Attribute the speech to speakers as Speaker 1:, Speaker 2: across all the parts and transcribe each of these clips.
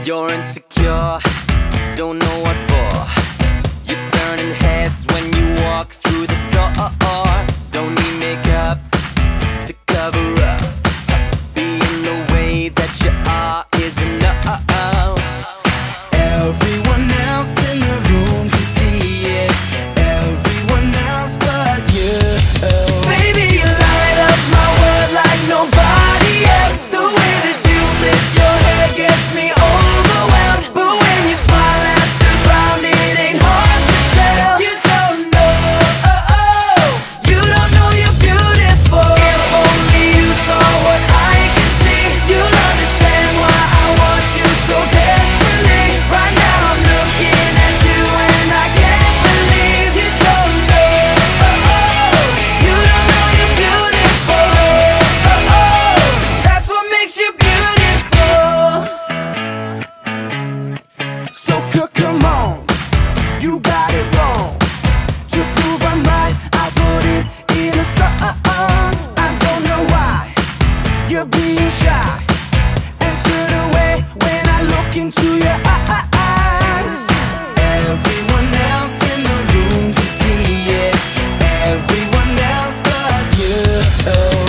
Speaker 1: You're insecure, don't know what for. You're turning heads when you walk through the door. Don't need makeup to cover up. Being the way that you are is enough. Everyone else in the room can see it, everyone else but you. Baby, you light up my world like nobody else. The way that you flip your hair gets me overwhelmed. But when you smile at the ground, it ain't hard to tell. You don't know, you don't know you're beautiful. If only you saw what I can see, you'll understand why I want you so desperately. Right now I'm looking at you and I can't believe you don't know, you don't know you're beautiful. That's what makes you beautiful. So come on, you got it wrong. To prove I'm right, I put it in a song. I don't know why you're being shy and turn away when I look into your eyes. Everyone else in the room can see it, everyone else but you.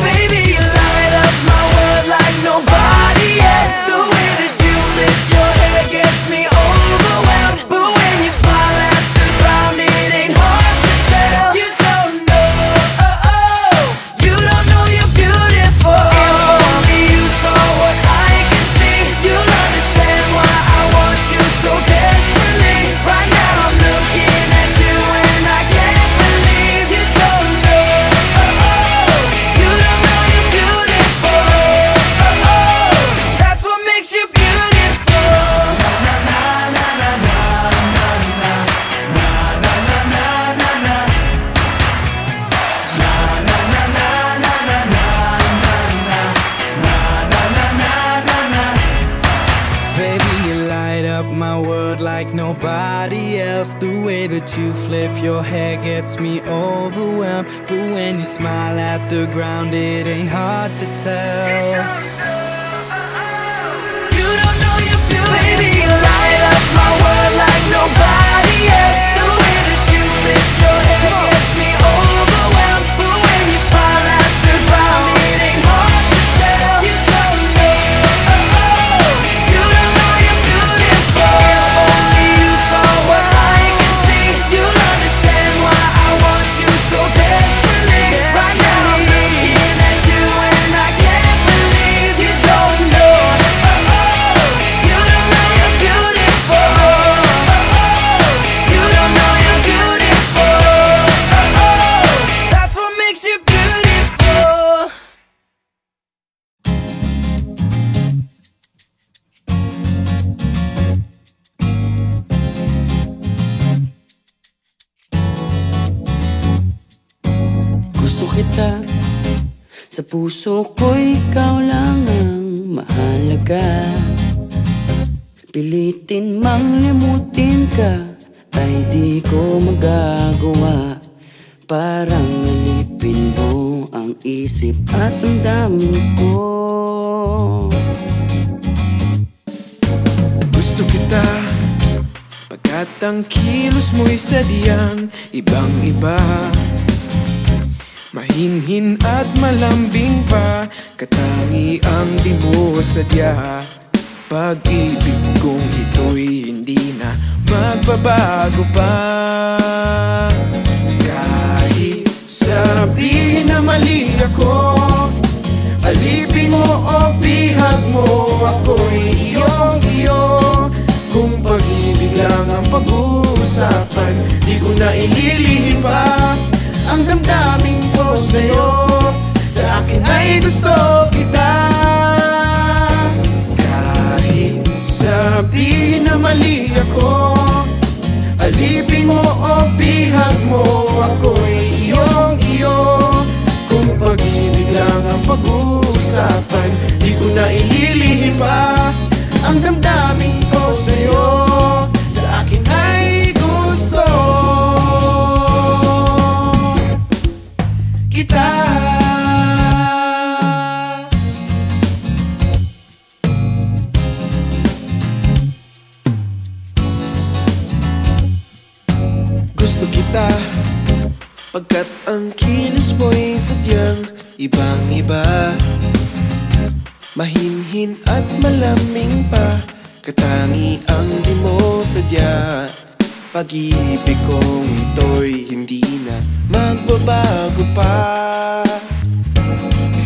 Speaker 1: Baby, you light up my world like nobody else. The way that you flip your hair gets me overwhelmed. But when you smile at the ground, it ain't hard to tell. You don't know, you don't know you're beautiful. If only you saw what I can see, you'll understand why I want you so desperately. Right now I'm looking at you and I can't believe you don't know, you don't know you're beautiful. That's what makes you beautiful. Baby, you light up my world like nobody else. The way that you flip your hair gets me overwhelmed. But when you smile at the ground, it ain't hard to tell. You don't know you're beautiful. Baby, you light up my world like nobody else. The way that you flip your hair gets me overwhelmed. But when you smile at the ground, it ain't hard to tell. You don't know, you don't know you're beautiful. If only you saw what I can see, you'll understand why I want you so desperately. Right now I'm looking at you and I can't believe you don't know, you don't know you're beautiful. You don't know you're beautiful. That's what makes you beautiful. Gusto kita, sa puso ko ikaw lang ang mahalaga. Pilitin mang limutin ka ay di ko magagawa. Parang alipin mo ang isip at ang damdamin ko. Gusto kita pagkat ang kilos mo'y sadyang ibang-iba. Mahinhin at malambing pa, katangi ang di mo sadya. Pag-ibig kong ito'y hindi na magbabago pa. Kahit sabihin na mali ako, alipin mo o bihag mo, ako'y iyong-iyo. Kung pag-ibig lang ang pag-uusapan, di ko na ililihim pa ang damdamin ko sa'yo. Sa akin ay gusto kita. Kahit sabihin na mali ako, alipin mo o bihag mo, ako'y iyong-iyo. Kung pag-ibig lang ang pag-uusapan, di ko na ililihim pa ang damdamin ko sa'yo. Sa akin ay gusto kita.
Speaker 2: Pagkat ang kilos mo'y sadyang ibang-iba, mahinhin at malamig pa. Katangiang di mo sadya. Pag-ibig kong ito'y hindi na magbabago pa.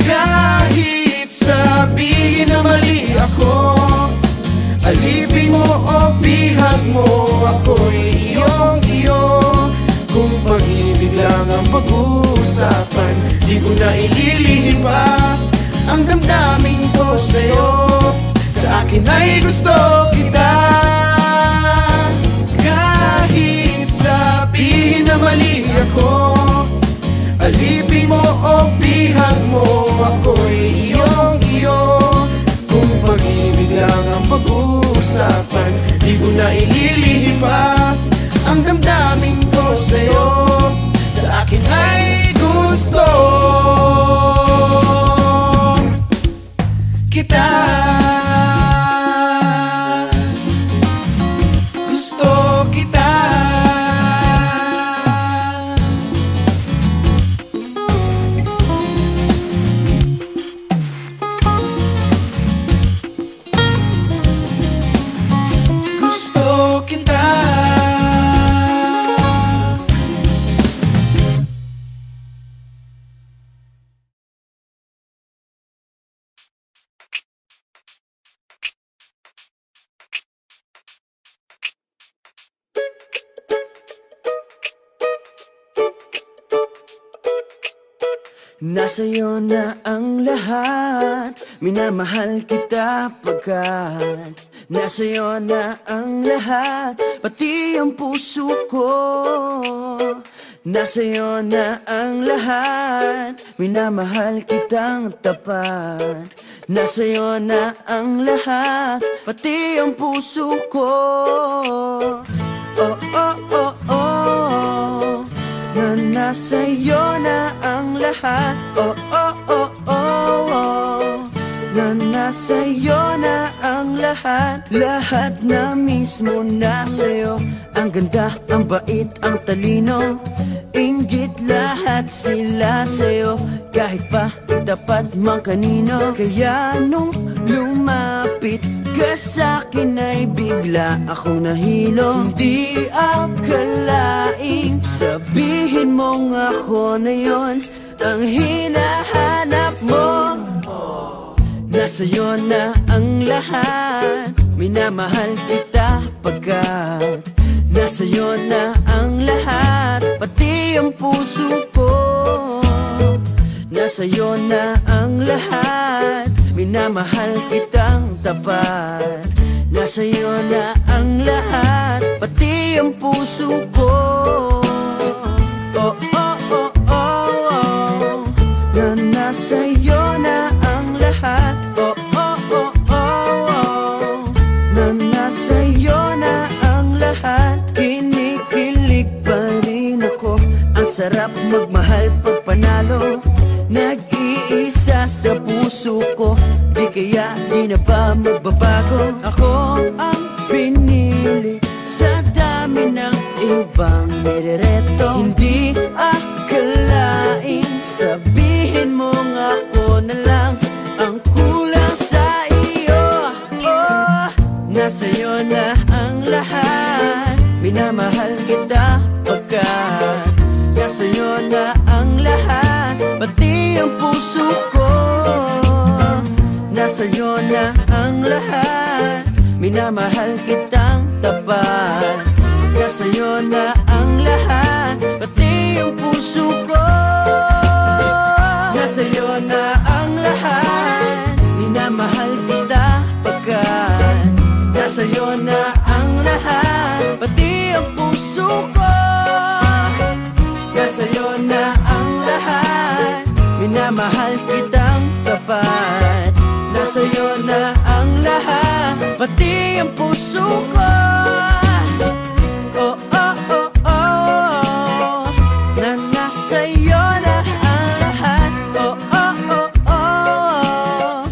Speaker 2: Kahit sabihin na mali ako, alipin mo o bihag mo, ako'y iyong-iyo. Kung pag-ibig lang ang pag-uusapan, di ko na ililihim pa ang damdamin ko sa'yo. Sa akin ay gusto kita. Kahit sabihin na mali ako, alipin mo o bihag mo, ako'y iyong-iyo. Kung pag-ibig lang ang pag-uusapan, di ko na ililihim pa ang damdamin ko sa'yo. Sa akin ay gusto kita. Gusto kita. Gusto kita.
Speaker 1: Nasa'yo na ang lahat, minamahal kita pagkat nasa'yo na ang lahat, pati ang puso ko. Nasa'yo na ang lahat, minamahal kitang tapat. Nasa'yo na ang lahat, pati ang puso ko. Oh, oh, oh, oh, na nasa'yo na ang lahat. Oh, oh, oh, oh, oh, na nasa'yo na ang lahat. Lahat na mismo nasa'yo. Ang ganda, ang bait, ang talino, inggit lahat sila sa'yo. Kahit pa tapat mang kanino. Kaya nung lumapit ka sa'kin ay bigla akong nahilo. Hindi akalaing sabihin mong ako na yon ang hinahanap mo. Nasa'yo na ang lahat, minamahal kita pagkat nasa'yo na ang lahat, pati ang puso ko. Nasa'yo na ang lahat, minamahal kitang tapat. Nasa'yo na ang lahat, pati ang puso ko. Oh, oh, oh, oh, oh, na nasa'yo na ang lahat. Oh, oh, oh, oh, oh, na nasa'yo na ang lahat. Kinikilig pa rin ako, ang sarap magmahal pag panalo. Nag-iisa sa puso ko, di kaya di na ba magbabago? Ako ang pinili sa dami ng ibang nirereto. Hindi akalain sabihin mo nga ako na lang ang kulang sa iyo. Oh, nasa'yo na ang lahat, minamahal kita pagkat nasa'yo na ang lahat, pati ang puso ko. Nasa'yo na ang lahat, minamahal kitang tapat. Nasa'yo na ang lahat, pati ang puso ko. Nasa'yo na ang lahat, minamahal kita pagkat nasa'yo na ang lahat, pati ang puso ko. Nasa'yo na ang lahat, minamahal kitang tapat. Nasa'yo na ang lahat, pati ang puso ko. Oh, oh, oh, oh, na nasa'yo na ang lahat. Oh, oh, oh, oh,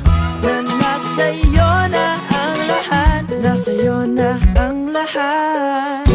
Speaker 1: na nasa'yo na ang lahat. Nasa'yo na ang lahat.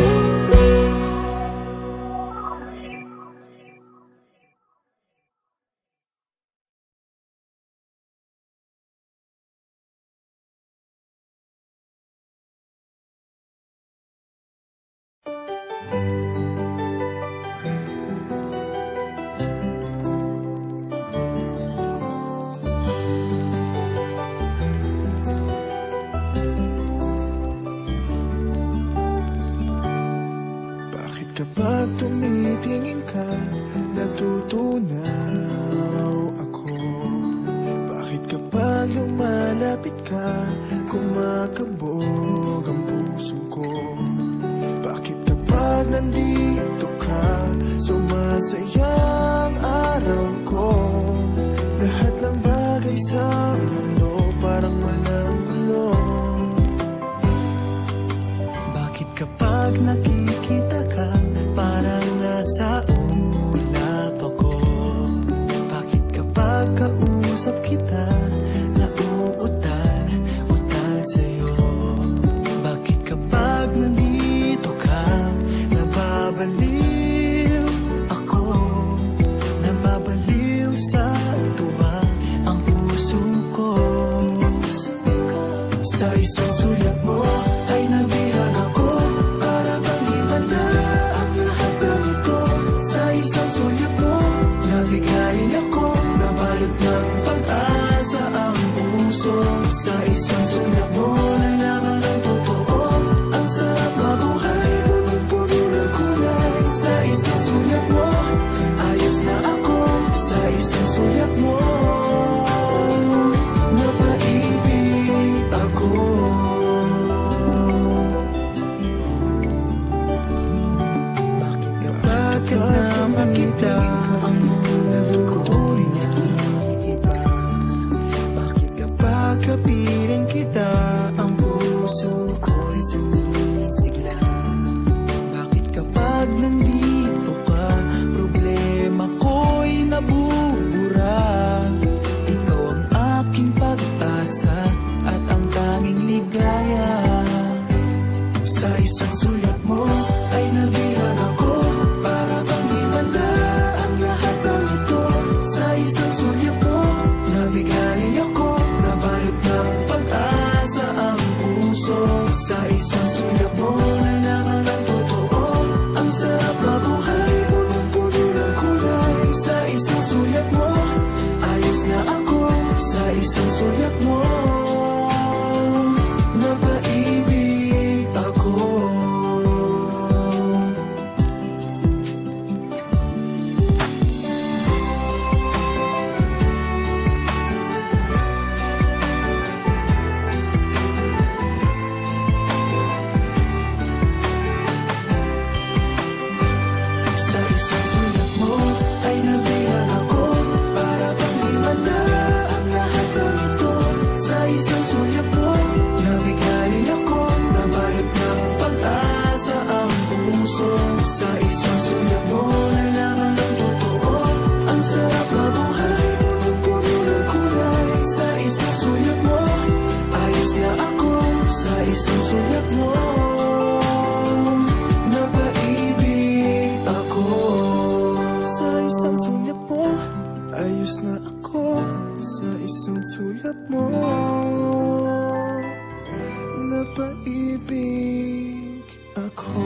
Speaker 3: Bakit kapag tumitingin ka, natutunaw ako? Bakit kapag lumalapit ka, kumakabog ang puso ko? Bakit kapag nandito ka, sumasaya ang araw ko? Lahat ng bagay sa mundo parang walang gulo. Bakit kapag nakikita ka, parang nasa ulap ako? Bakit kapag kausap kita, nauutal-utal sa'yo? Bakit kapag nandito ka, nababaliw ako? Nababaliw sa tuwa ang puso ko. Sa isang sulat mo ay nabihan ako, para bang himala ang lahat ng ito. Sa isang sulat mo, nabigayin ako, nabalot ng pag-asa ang puso. Sa isang sulat mo, nalaman ng totoo, ang sarap mabuhay, punong-puno ng kulay. Sa isang sulat mo, ayos na ako. Sa isang sulat mo, napaibig ako. Bakit kapag kasama kita, ang mundo ko'y naiiba? Bakit kapag kapiling kita, ang puso ko'y sumisigla? Bakit kapag nandito ka, problema ko'y nabubura? Ikaw ang aking pag-asa at ang tanging ligaya. Sa isang sulat mo ay nabihan ako, para bang himala ang lahat ng ito. Sa isang sulat mo, nabigayin ako, nabalot ng pag-asa ang puso. Sa isang sulat mo, nalaman ng totoo, ang sarap mabuhay, punong-puno ng kulay. Sa isang sulat mo, ayos na ako. Sa isang sulat mo, napaibig ako. Sa isang sulat mo ay nabihan ako, para bang himala ang lahat ng ito. Sa isang sulat mo, nabigayin ako, nabalot ng pag-asa ang puso. Sa isang sulat mo, nalaman ng totoo, ang sarap mabuhay, punong-puno ng kulay. Sa isang sulat mo, ayos na ako. Sa isang sulat mo, napaibig ako. Sa isang sulat mo, ayos na ako. Sa isang sulat mo, napaibig ako.